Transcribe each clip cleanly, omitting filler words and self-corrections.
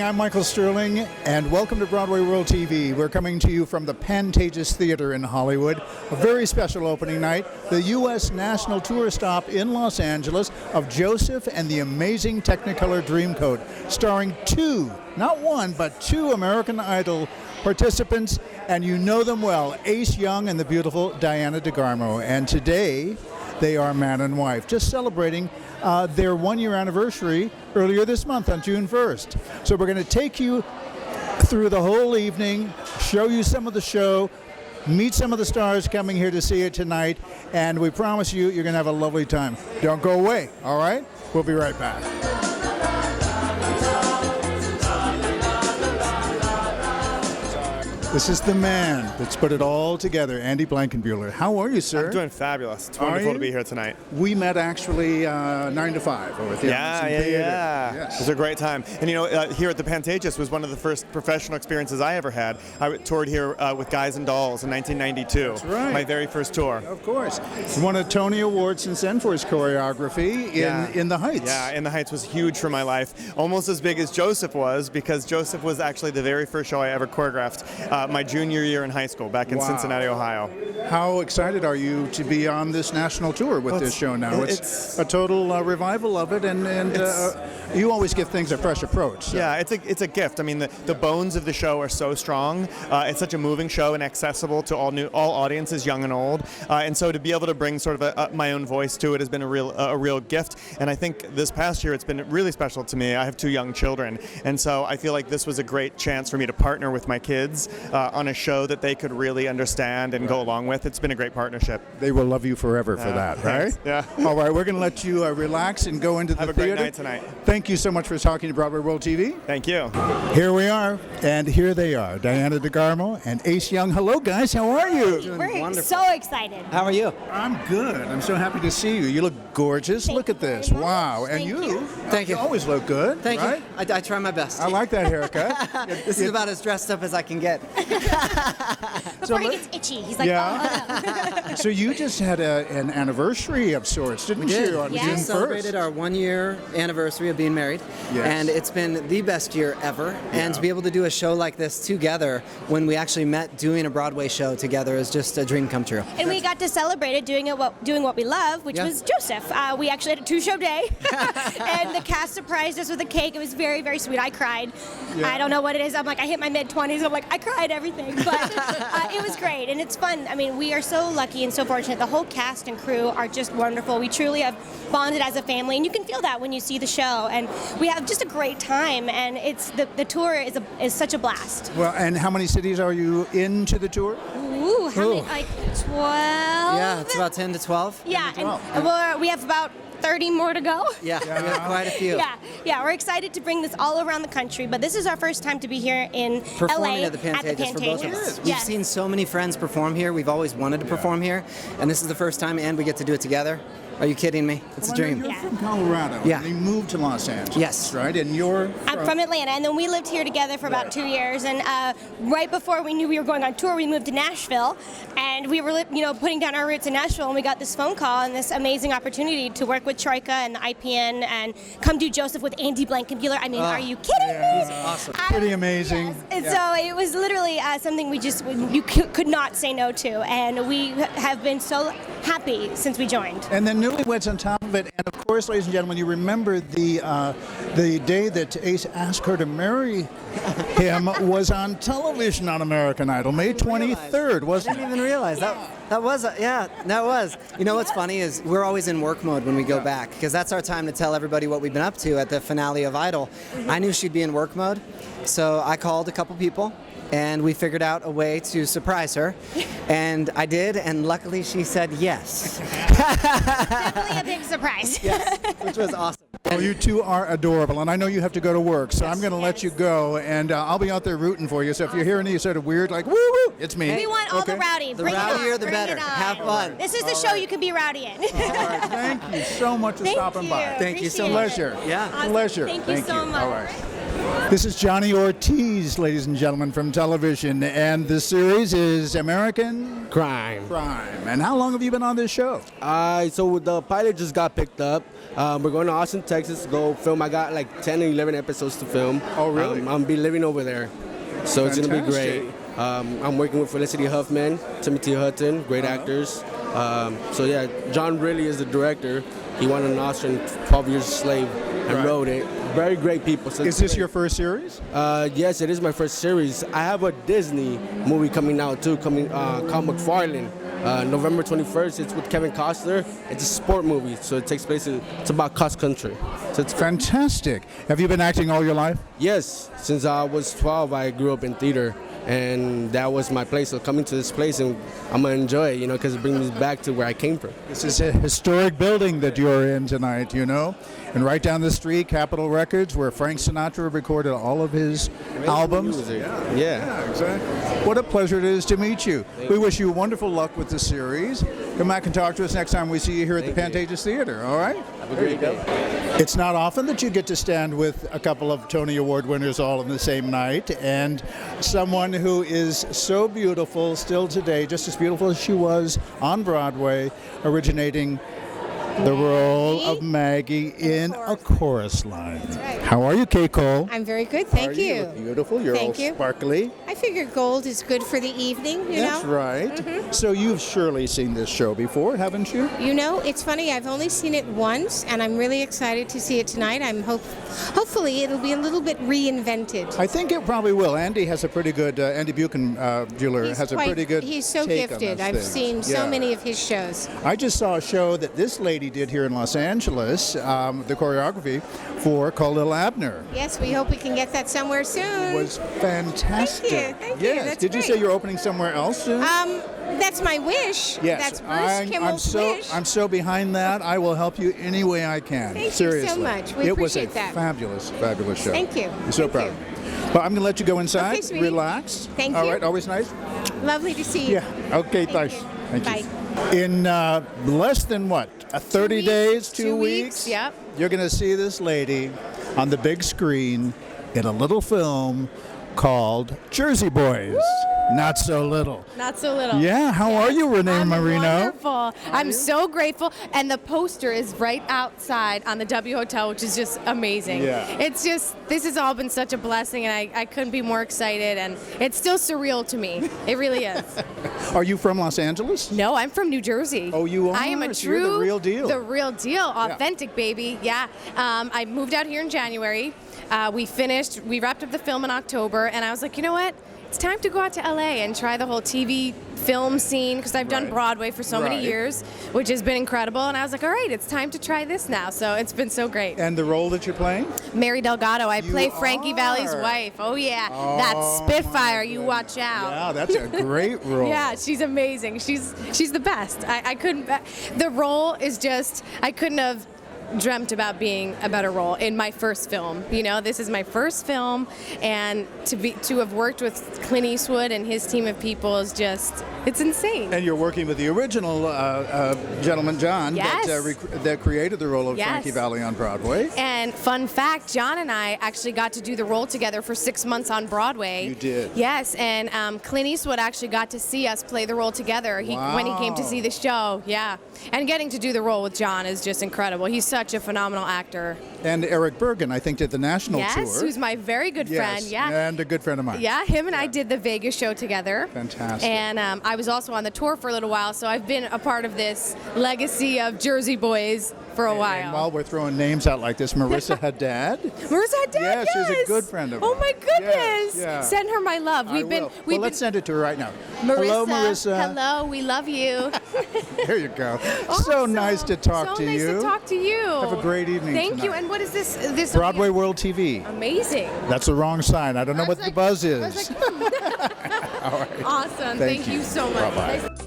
I'm Michael Sterling, and welcome to BroadwayWorld TV. We're coming to you from the Pantages Theater in Hollywood. A very special opening night, the U.S. National Tour stop in Los Angeles of Joseph and the Amazing Technicolor Dreamcoat, starring two, not one, but two American Idol participants, and you know them well, Ace Young and the beautiful Diana DeGarmo. And today, they are man and wife, just celebrating their one-year anniversary earlier this month on June 1st. So we're going to take you through the whole evening, show you some of the show, meet some of the stars coming here to see it tonight, and we promise you, you're going to have a lovely time. Don't go away, all right? We'll be right back. This is the man that's put it all together, Andy Blankenbuehler. How are you, sir? I'm doing fabulous. It's wonderful to be here tonight. We met actually 9 to 5 over at the Anderson Theater. Yes. It was a great time. And you know, here at the Pantages was one of the first professional experiences I ever had. I toured here with Guys and Dolls in 1992. That's right. My very first tour. Of course. He won a Tony Award since then for his choreography in The Heights. Yeah, In the Heights was huge for my life. Almost as big as Joseph was, because Joseph was actually the very first show I ever choreographed. My junior year in high school back in Cincinnati, Ohio. How excited are you to be on this national tour with this show now? It's a total revival of it, and you always give things a fresh approach. So. Yeah, it's a gift. I mean, the bones of the show are so strong. It's such a moving show and accessible to all audiences, young and old. And so to be able to bring sort of my own voice to it has been a real gift. And I think this past year it's been really special to me. I have 2 young children, and so I feel like this was a great chance for me to partner with my kids on a show that they could really understand and go along with. It's been a great partnership. They will love you forever for that, right? Yeah. All right, we're going to let you relax and go into the theater. Have a great night tonight. Thank you so much for talking to BroadwayWorld TV. Thank you. Here we are, and here they are, Diana DeGarmo and Ace Young. Hello, guys. How are you? We're so excited. How are you? I'm good. I'm so happy to see you. You look gorgeous. Look at this. Wow. And you. Thank you. Always look good. Thank right? you. I try my best. I like that haircut. This is about as dressed up as I can get. Before he gets itchy, he's like, oh, no. So you just had an anniversary of sorts, didn't you? On June 1st. We celebrated our 1-year anniversary of being married, and it's been the best year ever. And to be able to do a show like this together when we actually met doing a Broadway show together is just a dream come true. And we got to celebrate it doing what we love, which was Joseph. We actually had a 2-show day, and the cast surprised us with a cake. It was very, very sweet. I cried. I don't know what it is. I'm like, I hit my mid-20s. I'm like, I cried everything, but it was great, and it's fun. I mean, we are so lucky and so fortunate. The whole cast and crew are just wonderful. We truly have bonded as a family, and you can feel that when you see the show. And we have just a great time, and it's the tour is such a blast. Well, and how many cities are you into the tour? Ooh, how many? Like 12? Yeah, it's about 10 to 12. Yeah, and we have about 30 more to go. Yeah, we have quite a few. Yeah, we're excited to bring this all around the country, but this is our first time to be here in Performing LA at the Pantages for both of us. We've Yes. seen so many friends perform here. We've always wanted to perform here, and this is the first time, and we get to do it together. Are you kidding me? It's a dream. You're from Colorado. Yeah. And you moved to Los Angeles. Yes. Right? And you're I'm from Atlanta, and then we lived here together for about 2 years. And right before we knew we were going on tour, we moved to Nashville, and we were, putting down our roots in Nashville. And we got this phone call and this amazing opportunity to work with Troika and the IPN and come do Joseph with Andy Blankenbuehler. I mean, are you kidding me? He's awesome. pretty amazing. Yes. And so it was literally something you could not say no to, and we have been so happy since we joined. And then newlyweds on top of it, and of course, ladies and gentlemen, you remember the day that Ace asked her to marry him was on television on American Idol, May 23rd, wasn't it? I didn't even realize that was. You know what's funny is we're always in work mode when we go back, because that's our time to tell everybody what we've been up to at the finale of Idol. I knew she'd be in work mode, so I called a couple people, and we figured out a way to surprise her, and I did, and luckily she said yes. Definitely a big surprise. Yes, which was awesome. Well, you two are adorable, and I know you have to go to work, so I'm going to let you go, and I'll be out there rooting for you. So if you hear any sort of weird, like, woo-woo, it's me. We want all the rowdy. The Bring it rowdier, on. the Bring better. it on. Have fun. This is the show you can be rowdy in. All right, thank you so much for stopping by. Thank you so Appreciate much. it. Yeah. Awesome. Pleasure. Thank you so much. All right. This is Johnny Ortiz, ladies and gentlemen, from television, and the series is American Crime. And how long have you been on this show? So the pilot just got picked up. We're going to Austin, Texas to go film. I got like 10 or 11 episodes to film. Oh, really? I'm be living over there. So it's going to be Fantastic. great. I'm working with Felicity Huffman, Timothy Hutton, great actors. So yeah, John really is the director. He won an Oscar in 12 Years a Slave and wrote it. Very great people. So Is this your first series? Yes, it is my first series. I have a Disney movie coming out too, called McFarlane. November 21st. It's with Kevin Costner. It's a sport movie, so it takes place. It's about cross country. So it's Fantastic. Have you been acting all your life? Yes, since I was 12, I grew up in theater, and that was my place. So coming to this place, and I'm gonna enjoy it, because it brings me back to where I came from. This is a historic building that you're in tonight, and right down the street, Capitol Records, where Frank Sinatra recorded all of his albums. Music. Yeah, Yeah. exactly. What a pleasure it is to meet you. We wish you wonderful luck with the series. Come back and talk to us next time we see you here at the Pantages Theater, all right? Have a great day. It's not often that you get to stand with a couple of Tony Award winners all in the same night, and someone who is so beautiful still today, just as beautiful as she was on Broadway, originating the role of Maggie in A Chorus Line. right. How are you, Kay Cole? I'm very good, thank You you. look beautiful. You're Thank all you. sparkly. I figure gold is good for the evening, you That's know? right. So you've surely seen this show before, haven't you? You know, it's funny, I've only seen it once, and I'm really excited to see it tonight. Hopefully it'll be a little bit reinvented. I think it probably will. Andy has a pretty good, Andy Blankenbuehler has a pretty good He's so take on gifted. this I've thing. seen so Yeah. many of his shows. I just saw a show that this lady did here in Los Angeles, the choreography for called Little Abner. Yes, we hope we can get that somewhere soon. It was fantastic. Thank you, Yes. that's Did you say great. you're opening somewhere else soon? That's my wish. Yes. That's Bruce Kimmel's wish. I'm so behind that. I will help you any way I can. Thank you so Seriously. much. We it was a appreciate that. fabulous, fabulous show. Thank you. I'm so Thank proud. you. Well, I'm going to let you go inside. Okay, sweetie. Relax. Thank All you. right. Always nice. Lovely to see you. Yeah. Okay. Thank Thanks. you. Thank Bye. you. In less than what? 30 weeks. days? 2 2 weeks, yep. You're going to see this lady on the big screen in a little film called Jersey Boys. Not so little. Not so little. Yeah, how are you, Renee I'm Marino? Wonderful. I'm so grateful. And the poster is right outside on the W Hotel, which is just amazing. Yeah. It's just, this has all been such a blessing, and I couldn't be more excited. And it's still surreal to me. It really is. Are you from Los Angeles? No, I'm from New Jersey. Oh, you are? I am a So you're true, the real deal. The real deal, authentic baby. Yeah. I moved out here in January. We wrapped up the film in October, and I was like, you know what? It's time to go out to LA and try the whole TV film scene, because I've done Right. Broadway for so many Right. years, which has been incredible. And I was like, all right, it's time to try this now. So it's been so great. And the role that you're playing? Mary Delgado. I You play Frankie are. Valley's wife. Oh yeah, that Spitfire. You watch out. Yeah, that's a great role. Yeah, she's amazing. She's the best. I couldn't. The role is just. I couldn't have dreamt about being a better role in my first film. This is my first film, and to have worked with Clint Eastwood and his team of people is just. It's insane. And you're working with the original gentleman, John, Yes. that created the role of Yes. Frankie Valli on Broadway. And fun fact, John and I actually got to do the role together for 6 months on Broadway. You did? Yes, and Clint Eastwood actually got to see us play the role together when he came to see the show. Yeah, and getting to do the role with John is just incredible. He's such a phenomenal actor. And Eric Bergen, I think, did the national tour. Yes, who's my very good friend. Yeah. And a good friend of mine. Yeah, him and I did the Vegas show together. Fantastic. And I was also on the tour for a little while, so I've been a part of this legacy of Jersey Boys for a while. And while we're throwing names out like this, Marissa Haddad. Marissa Haddad, Yeah, she's a yes. good friend of Oh mine. my goodness! Yeah. Send her my love. I will. We've Let's send it to her right now. Marissa, Hello, Marissa. Hello, we love you. There you go. So Awesome. nice to talk to you. So nice to talk to you. Have a great evening Thank you. tonight. And what is this? This Broadway World TV. Amazing. That's the wrong sign. I don't know I what was the like- buzz I is. was like, All right. Awesome. Thank Thank you. you so much. Bye-bye. Nice-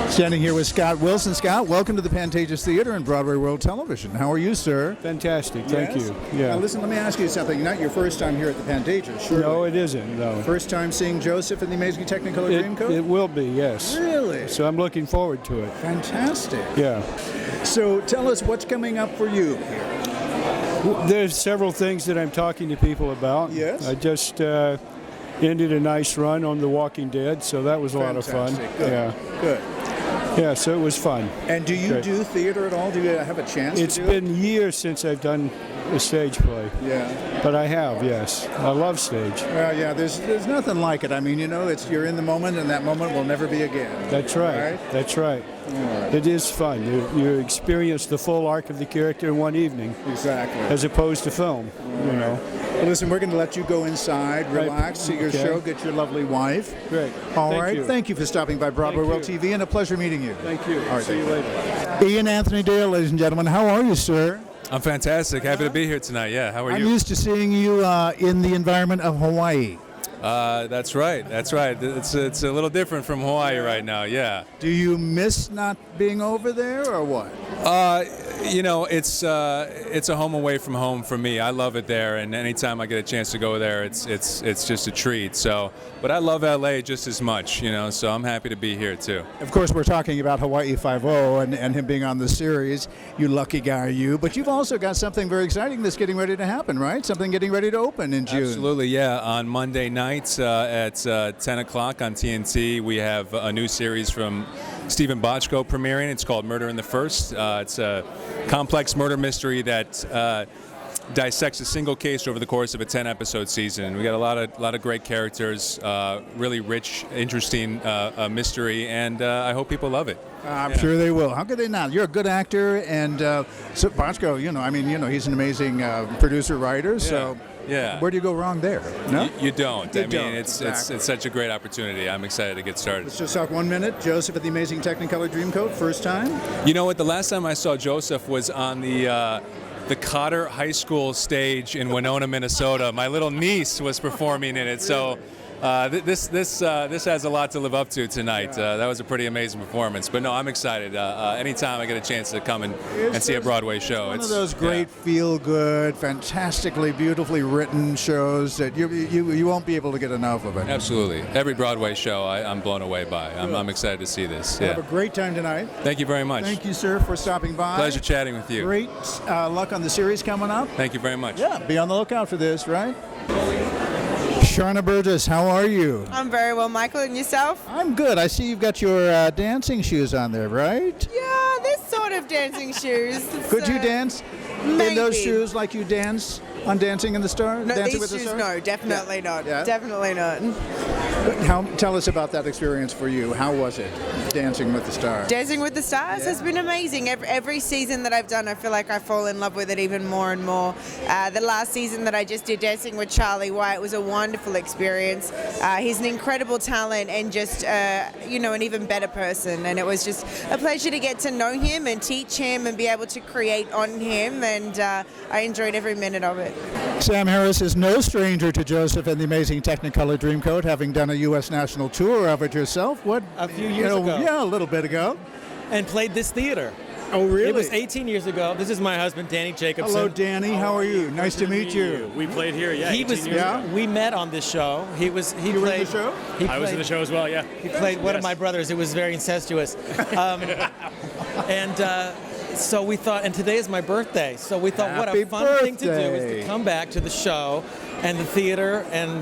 Standing here with Scott Wilson. Scott, welcome to the Pantages Theater and Broadway World Television. How are you, sir? Fantastic, thank Yes? you. Yeah. Now listen, let me ask you something. Not your first time here at the Pantages, sure? No, it isn't. No. First time seeing Joseph and the Amazing Technicolor Dreamcoat? It will be, yes. Really? So I'm looking forward to it. Fantastic. Yeah. So tell us what's coming up for you here. There's several things that I'm talking to people about. Yes. I just ended a nice run on The Walking Dead, so that was a lot of fun. Fantastic. Good. Yeah. Good. Yeah, so it was fun. And do you Great. do theater at all? Do you have a chance It's to do it? been years since I've done a stage play, Yeah. but I have, yes. I love stage. Well, yeah, there's nothing like it. I mean, you know, you're in the moment, and that moment will never be again. That's right. That's right. It is fun. You experience the full arc of the character in one evening, Exactly. as opposed to film. You know. Well, listen, we're going to let you go inside, relax, see your Okay. show, get your lovely wife. Great. All Thank right. you. Thank you for stopping by Broadway Thank World you. TV, and a pleasure meeting you. Thank you. All right, See you thank later. Ian Anthony Dale, ladies and gentlemen. How are you, sir? I'm fantastic. Happy to be here tonight. Yeah, how are I'm you? used to seeing you in the environment of Hawaii. That's right. That's right. It's a little different from Hawaii right now. Yeah. Do you miss not being over there, or what? You know, it's a home away from home for me. I love it there, and anytime I get a chance to go there, it's just a treat. So, but I love LA just as much. You know, so I'm happy to be here too. Of course, we're talking about Hawaii Five-0 and him being on the series. You lucky guy, you. But you've also got something very exciting that's getting ready to happen, right? Something getting ready to open in June. Absolutely, yeah. On Monday nights at 10 o'clock on TNT, we have a new series from Stephen Bochco premiering. It's called Murder in the First. It's a complex murder mystery that dissects a single case over the course of a 10-episode season. We got a lot of great characters, really rich, interesting mystery, and I hope people love it. I'm sure they will. How could they not? You're a good actor, and so Bochco, he's an amazing producer, writer. So Yeah. where do you go wrong there? No? You don't. You I mean, don't, it's such a great opportunity. I'm excited to get started. Let's just talk 1 minute. Joseph at the Amazing Technicolor Dreamcoat, first time? You know what? The last time I saw Joseph was on the Cotter High School stage in Winona, Minnesota. My little niece was performing in it, so this has a lot to live up to tonight. That was a pretty amazing performance. But no, I'm excited. Anytime I get a chance to come and see a Broadway show, One of those great, feel-good, fantastically, beautifully written shows that you won't be able to get enough of it. Absolutely. Every Broadway show I'm blown away by. I'm excited to see this. Have a great time tonight. Thank you very much. Thank you, sir, for stopping by. Pleasure chatting with you. Great luck on the series coming up. Thank you very much. Yeah, be on the lookout for this, right? Sharna Burgess, how are you? I'm very well, Michael, and yourself? I'm good. I see you've got your dancing shoes on there, right? Yeah, this sort of dancing shoes. Could you dance in those maybe. shoes like you dance on Dancing in the Stars? No, Dancing these with the shoes, Stars? no, definitely not. Yeah? Definitely not. Tell us about that experience for you. How was it, Dancing with the Stars? Dancing with the Stars has been amazing. Every season that I've done, I feel like I fall in love with it even more and more. The last season that I just did, Dancing with Charlie White, was a wonderful experience. He's an incredible talent and just, an even better person. And it was just a pleasure to get to know him and teach him and be able to create on him. And I enjoyed every minute of it. Sam Harris is no stranger to Joseph and the Amazing Technicolor Dreamcoat, having done a U.S. national tour of it yourself. A few years ago. Yeah, a little bit ago. And played this theater. Oh, really? It was 18 years ago. This is my husband, Danny Jacobson. Hello, Danny. How are you? Nice to meet you. We played here, yeah. He was. years ago. We met on this show. He was. He You were played in the show? I was in the show as well, yeah. He played one of Yes. my brothers. It was very incestuous. So we thought, and today is my birthday. So we thought, what Happy a fun thing to do birthday. is to come back to the show and the theater and.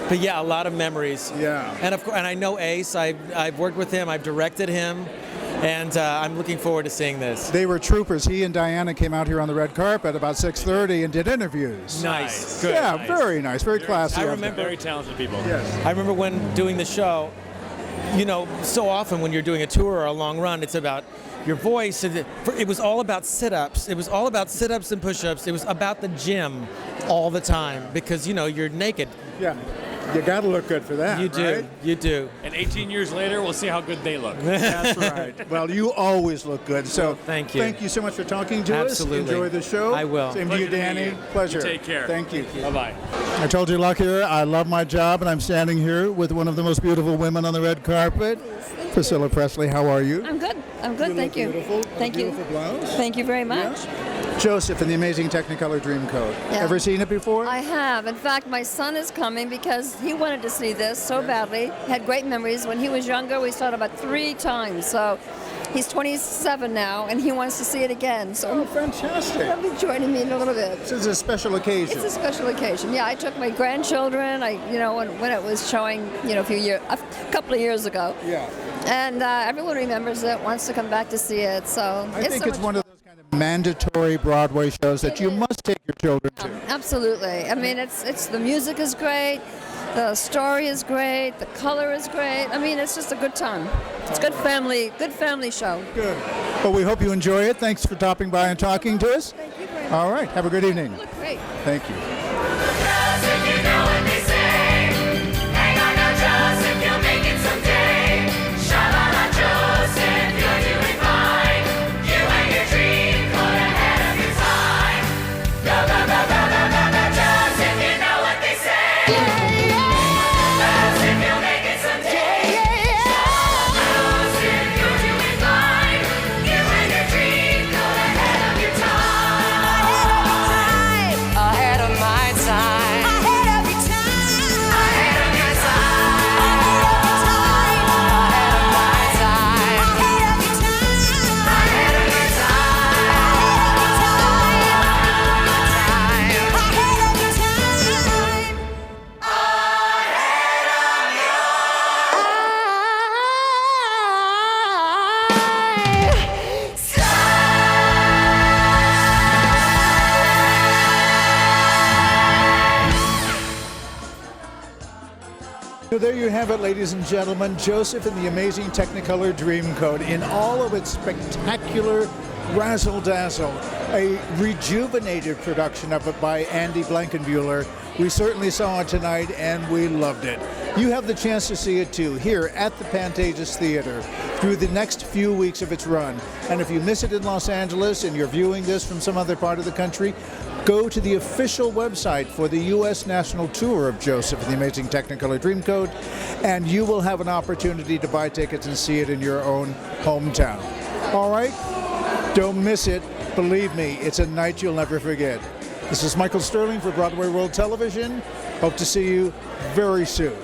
But yeah, a lot of memories. Yeah. And of course, and I know Ace. I've worked with him. I've directed him, and I'm looking forward to seeing this. They were troopers. He and Diana came out here on the red carpet about 6:30 and did interviews. Nice. Good. Yeah, Nice. very nice, very classy. I of remember- them. Very talented people. Yes. I remember when doing the show, so often when you're doing a tour or a long run, it's about your voice. And it was all about sit-ups. It was all about sit-ups and push-ups. It was about the gym all the time because, you're naked. Yeah. You got to look good for that, You do. right? You do. And 18 years later, we'll see how good they look. That's right. Well, you always look good. So thank you. Thank you so much for talking to Absolutely. us. Enjoy the show. I will. Same to you, Pleasure to meet Danny. you. Pleasure. You take care. Thank you. Bye-bye. I told you, Luck, here, I love my job, and I'm standing here with one of the most beautiful women on the red carpet, Priscilla Presley. How are you? I'm good. I'm good. Thank you. Beautiful. Thank you. Beautiful blouse. Thank you very much. Joseph and the Amazing Technicolor Dreamcoat. Yeah. Ever seen it before? I have. In fact, my son is coming because he wanted to see this so badly. Had great memories. When he was younger, we saw it about 3 times. So he's 27 now, and he wants to see it again. So fantastic. He'll be joining me in a little bit. This is a special occasion. It's a special occasion. Yeah, I took my grandchildren. When it was showing, a couple of years ago. Yeah. And everyone remembers it, wants to come back to see it. So I think it's one of those kind of mandatory Broadway shows that you must take your children to. Absolutely. I mean, it's the music is great, the story is great, the color is great. I mean, it's just a good time. It's good family show. Good. Well, we hope you enjoy it. Thanks for stopping by and talking to us. Thank you very much. All right. Have a good evening. You look great. Thank you. So there you have it, ladies and gentlemen, Joseph and the Amazing Technicolor Dreamcoat in all of its spectacular razzle-dazzle, a rejuvenated production of it by Andy Blankenbuehler. We certainly saw it tonight and we loved it. You have the chance to see it too here at the Pantages Theater through the next few weeks of its run. And if you miss it in Los Angeles and you're viewing this from some other part of the country, go to the official website for the U.S. National Tour of Joseph and the Amazing Technicolor Dreamcoat, and you will have an opportunity to buy tickets and see it in your own hometown. All right? Don't miss it. Believe me, it's a night you'll never forget. This is Michael Sterling for Broadway World Television. Hope to see you very soon.